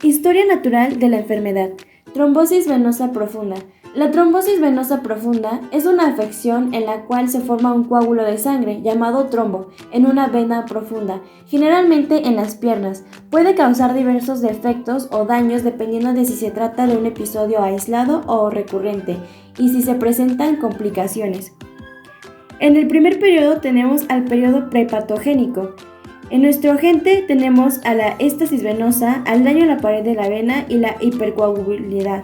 Historia natural de la enfermedad. Trombosis venosa profunda. La trombosis venosa profunda es una afección en la cual se forma un coágulo de sangre llamado trombo en una vena profunda, generalmente en las piernas. Puede causar diversos defectos o daños dependiendo de si se trata de un episodio aislado o recurrente y si se presentan complicaciones. En el primer periodo tenemos al periodo prepatogénico. En nuestro agente tenemos a la éstasis venosa, al daño a la pared de la vena y la hipercoagulabilidad.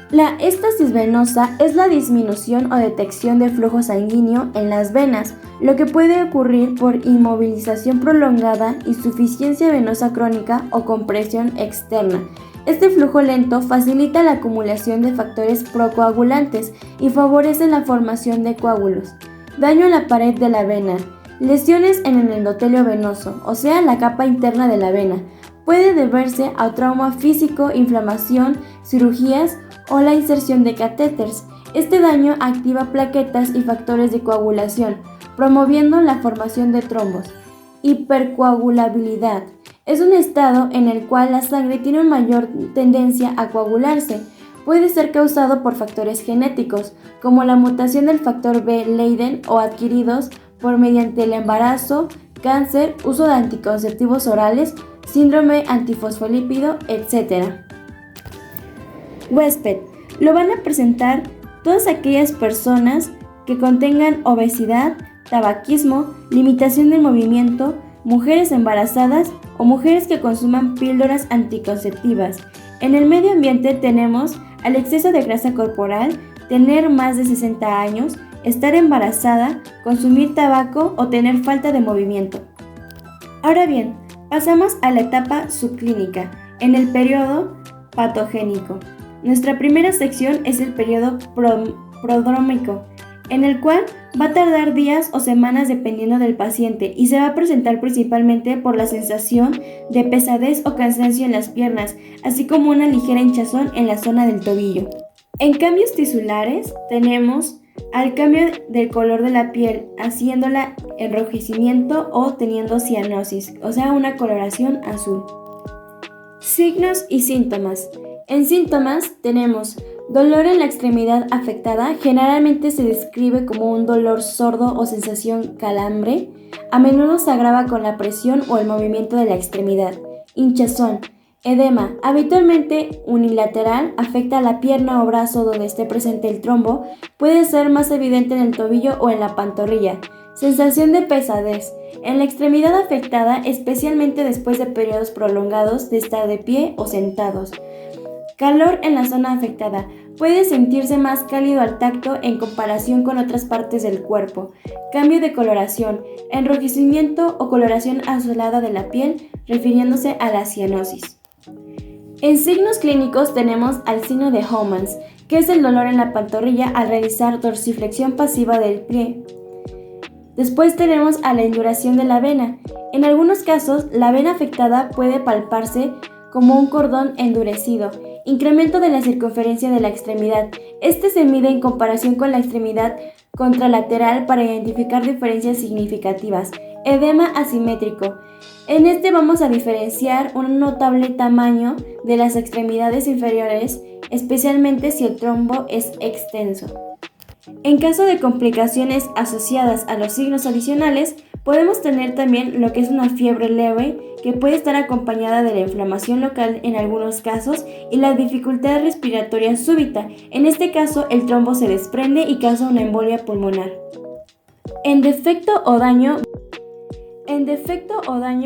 La éstasis venosa es la disminución o detección de flujo sanguíneo en las venas, lo que puede ocurrir por inmovilización prolongada, insuficiencia venosa crónica o compresión externa. Este flujo lento facilita la acumulación de factores procoagulantes y favorece la formación de coágulos. Daño a la pared de la vena. Lesiones en el endotelio venoso, o sea, la capa interna de la vena. Puede deberse a trauma físico, inflamación, cirugías o la inserción de catéteres. Este daño activa plaquetas y factores de coagulación, promoviendo la formación de trombos. Hipercoagulabilidad. Es un estado en el cual la sangre tiene una mayor tendencia a coagularse. Puede ser causado por factores genéticos, como la mutación del factor B Leiden o adquiridos por mediante el embarazo, cáncer, uso de anticonceptivos orales, síndrome antifosfolípido, etc. Huésped. Lo van a presentar todas aquellas personas que contengan obesidad, tabaquismo, limitación del movimiento, mujeres embarazadas o mujeres que consuman píldoras anticonceptivas. En el medio ambiente tenemos al exceso de grasa corporal, tener más de 60 años, estar embarazada, consumir tabaco o tener falta de movimiento. Ahora bien, pasamos a la etapa subclínica, en el periodo patogénico. Nuestra primera sección es el periodo prodrómico, en el cual va a tardar días o semanas dependiendo del paciente y se va a presentar principalmente por la sensación de pesadez o cansancio en las piernas, así como una ligera hinchazón en la zona del tobillo. En cambios tisulares tenemos al cambio del color de la piel, haciéndola enrojecimiento o teniendo cianosis, o sea, una coloración azul. Signos y síntomas. En síntomas tenemos dolor en la extremidad afectada, generalmente se describe como un dolor sordo o sensación calambre, a menudo se agrava con la presión o el movimiento de la extremidad. Hinchazón. Edema, habitualmente unilateral, afecta a la pierna o brazo donde esté presente el trombo, puede ser más evidente en el tobillo o en la pantorrilla. Sensación de pesadez, en la extremidad afectada, especialmente después de periodos prolongados de estar de pie o sentados. Calor en la zona afectada, puede sentirse más cálido al tacto en comparación con otras partes del cuerpo. Cambio de coloración, enrojecimiento o coloración azulada de la piel, refiriéndose a la cianosis. En signos clínicos tenemos al signo de Homans, que es el dolor en la pantorrilla al realizar dorsiflexión pasiva del pie. Después tenemos a la induración de la vena. En algunos casos, la vena afectada puede palparse como un cordón endurecido, incremento de la circunferencia de la extremidad. Este se mide en comparación con la extremidad contralateral para identificar diferencias significativas. Edema asimétrico. En este vamos a diferenciar un notable tamaño de las extremidades inferiores, especialmente si el trombo es extenso. En caso de complicaciones asociadas a los signos adicionales, podemos tener también lo que es una fiebre leve, que puede estar acompañada de la inflamación local en algunos casos y la dificultad respiratoria súbita. En este caso, el trombo se desprende y causa una embolia pulmonar. En defecto o daño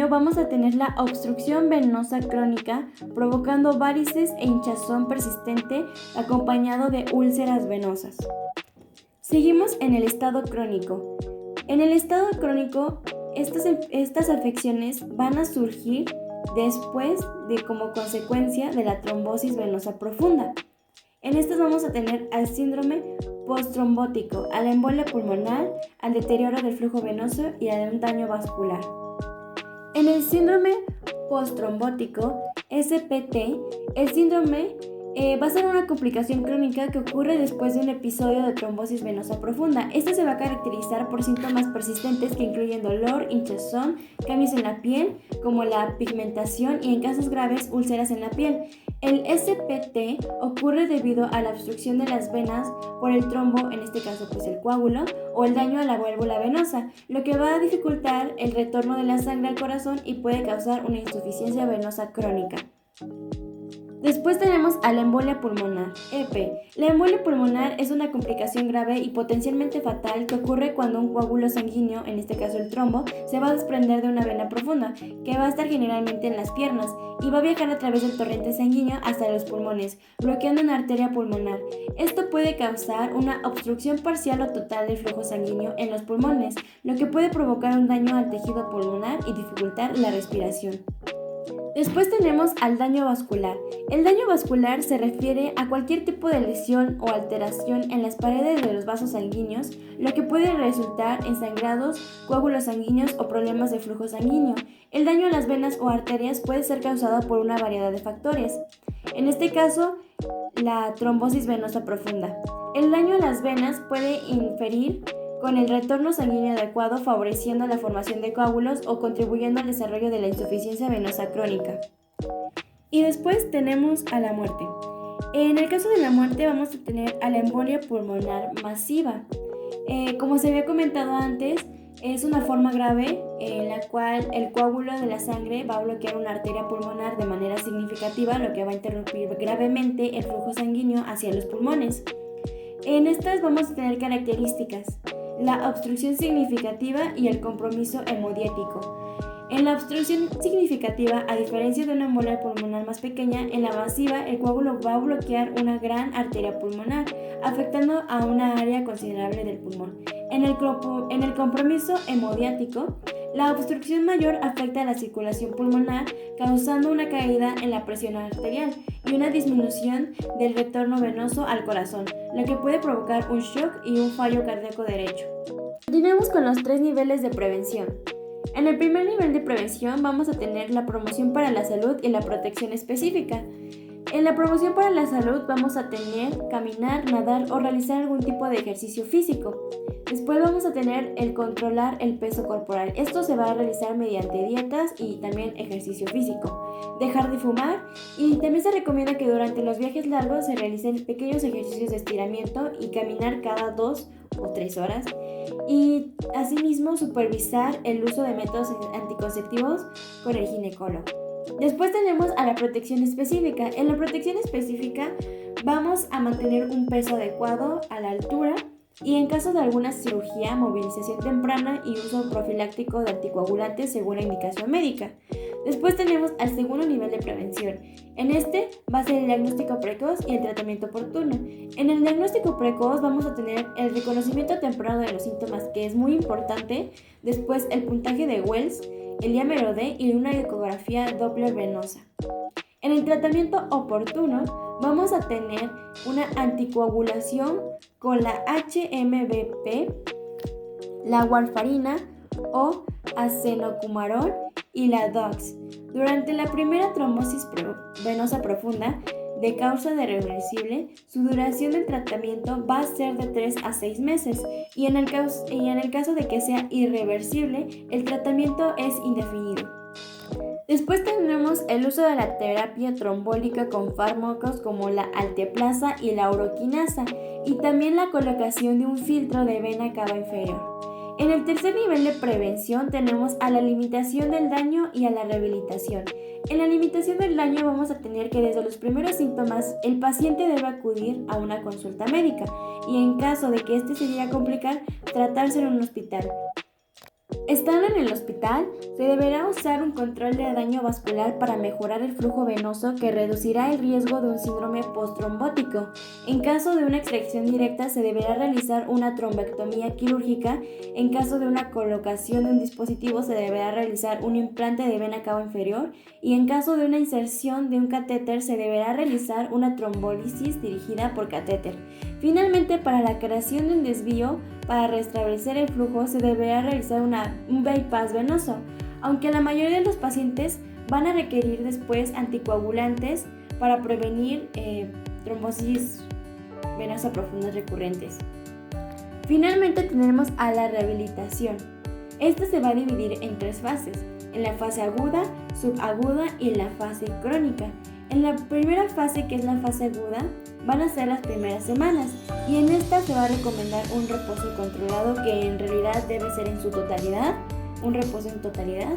vamos a tener la obstrucción venosa crónica, provocando varices e hinchazón persistente acompañado de úlceras venosas. Seguimos en el estado crónico. En el estado crónico, estas afecciones van a surgir después de como consecuencia de la trombosis venosa profunda. En estas vamos a tener al síndrome postrombótico, a la embolia pulmonar, al deterioro del flujo venoso y a un daño vascular. En el síndrome postrombótico, SPT, el síndrome va a ser una complicación crónica que ocurre después de un episodio de trombosis venosa profunda. Esta se va a caracterizar por síntomas persistentes que incluyen dolor, hinchazón, cambios en la piel, como la pigmentación y en casos graves úlceras en la piel. El SPT ocurre debido a la obstrucción de las venas por el trombo, en este caso pues el coágulo, o el daño a la válvula venosa, lo que va a dificultar el retorno de la sangre al corazón y puede causar una insuficiencia venosa crónica. Después tenemos a la embolia pulmonar, EP. La embolia pulmonar es una complicación grave y potencialmente fatal que ocurre cuando un coágulo sanguíneo, en este caso el trombo, se va a desprender de una vena profunda, que va a estar generalmente en las piernas, y va a viajar a través del torrente sanguíneo hasta los pulmones, bloqueando una arteria pulmonar. Esto puede causar una obstrucción parcial o total del flujo sanguíneo en los pulmones, lo que puede provocar un daño al tejido pulmonar y dificultar la respiración. Después tenemos al daño vascular. El daño vascular se refiere a cualquier tipo de lesión o alteración en las paredes de los vasos sanguíneos, lo que puede resultar en sangrados, coágulos sanguíneos o problemas de flujo sanguíneo. El daño a las venas o arterias puede ser causado por una variedad de factores. En este caso, la trombosis venosa profunda. El daño a las venas puede inferir con el retorno sanguíneo adecuado, favoreciendo la formación de coágulos o contribuyendo al desarrollo de la insuficiencia venosa crónica. Y después tenemos a la muerte. En el caso de la muerte vamos a tener a la embolia pulmonar masiva. Como se había comentado antes, es una forma grave en la cual el coágulo de la sangre va a bloquear una arteria pulmonar de manera significativa, lo que va a interrumpir gravemente el flujo sanguíneo hacia los pulmones. En estas vamos a tener características: la obstrucción significativa y el compromiso hemodiético. En la obstrucción significativa, a diferencia de una embolia pulmonar más pequeña, en la masiva el coágulo va a bloquear una gran arteria pulmonar, afectando a una área considerable del pulmón. En el compromiso hemodiático, la obstrucción mayor afecta a la circulación pulmonar, causando una caída en la presión arterial y una disminución del retorno venoso al corazón, lo que puede provocar un shock y un fallo cardíaco derecho. Continuemos con los 3 niveles de prevención. En el primer nivel de prevención vamos a tener la promoción para la salud y la protección específica. En la promoción para la salud vamos a tener caminar, nadar o realizar algún tipo de ejercicio físico. Después vamos a tener el controlar el peso corporal. Esto se va a realizar mediante dietas y también ejercicio físico. Dejar de fumar, y también se recomienda que durante los viajes largos se realicen pequeños ejercicios de estiramiento y caminar cada 2 o 3 horas. Y asimismo supervisar el uso de métodos anticonceptivos con el ginecólogo. Después tenemos a la protección específica. En la protección específica vamos a mantener un peso adecuado a la altura y en caso de alguna cirugía, movilización temprana y uso profiláctico de anticoagulantes según la indicación médica. Después tenemos al segundo nivel de prevención. En este va a ser el diagnóstico precoz y el tratamiento oportuno. En el diagnóstico precoz vamos a tener el reconocimiento temprano de los síntomas, que es muy importante. Después el puntaje de Wells, el diámetro D y una ecografía Doppler venosa. En el tratamiento oportuno vamos a tener una anticoagulación con la HMBP, la warfarina o acenocumarol y la DOX. Durante la primera trombosis venosa profunda de causa irreversible, su duración del tratamiento va a ser de 3 a 6 meses y en el caso de que sea irreversible, el tratamiento es indefinido. Después tenemos el uso de la terapia trombólica con fármacos como la alteplasa y la uroquinasa, y también la colocación de un filtro de vena cava inferior. En el tercer nivel de prevención tenemos a la limitación del daño y a la rehabilitación. En la limitación del daño vamos a tener que desde los primeros síntomas el paciente debe acudir a una consulta médica y en caso de que este se llegue a complicar, tratarse en un hospital. Estando en el hospital, se deberá usar un control de daño vascular para mejorar el flujo venoso que reducirá el riesgo de un síndrome postrombótico. En caso de una extracción directa, se deberá realizar una trombectomía quirúrgica. En caso de una colocación de un dispositivo, se deberá realizar un implante de vena cava inferior. Y en caso de una inserción de un catéter, se deberá realizar una trombólisis dirigida por catéter. Finalmente, para la creación de un desvío, para restablecer el flujo, se deberá realizar un bypass venoso, aunque la mayoría de los pacientes van a requerir después anticoagulantes para prevenir trombosis venosa profundas recurrentes. Finalmente tenemos a la rehabilitación. Esta se va a dividir en 3 fases, en la fase aguda, subaguda y en la fase crónica. En la primera fase, que es la fase aguda, van a ser las primeras semanas y en esta se va a recomendar un reposo controlado que en realidad debe ser en su totalidad, un reposo en totalidad.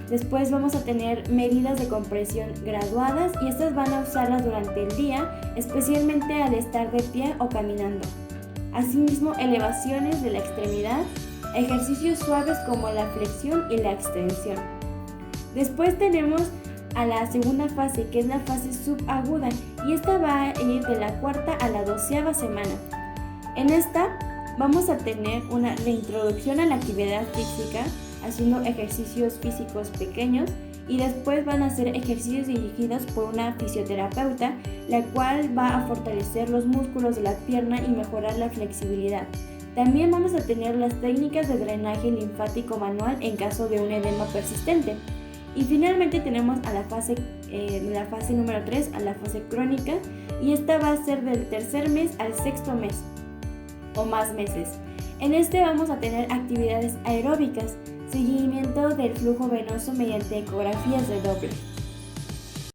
Después vamos a tener medidas de compresión graduadas y estas van a usarlas durante el día, especialmente al estar de pie o caminando. Asimismo, elevaciones de la extremidad, ejercicios suaves como la flexión y la extensión. Después tenemos a la segunda fase, que es la fase subaguda, y esta va a ir de la 4ª a la 12ª semana. En esta vamos a tener una reintroducción a la actividad física, haciendo ejercicios físicos pequeños, y después van a ser ejercicios dirigidos por una fisioterapeuta, la cual va a fortalecer los músculos de la pierna y mejorar la flexibilidad. También vamos a tener las técnicas de drenaje linfático manual en caso de un edema persistente. Y finalmente tenemos a la fase número 3, a la fase crónica, y esta va a ser del 3er mes al 6º mes o más meses. En este vamos a tener actividades aeróbicas, seguimiento del flujo venoso mediante ecografías de Doppler.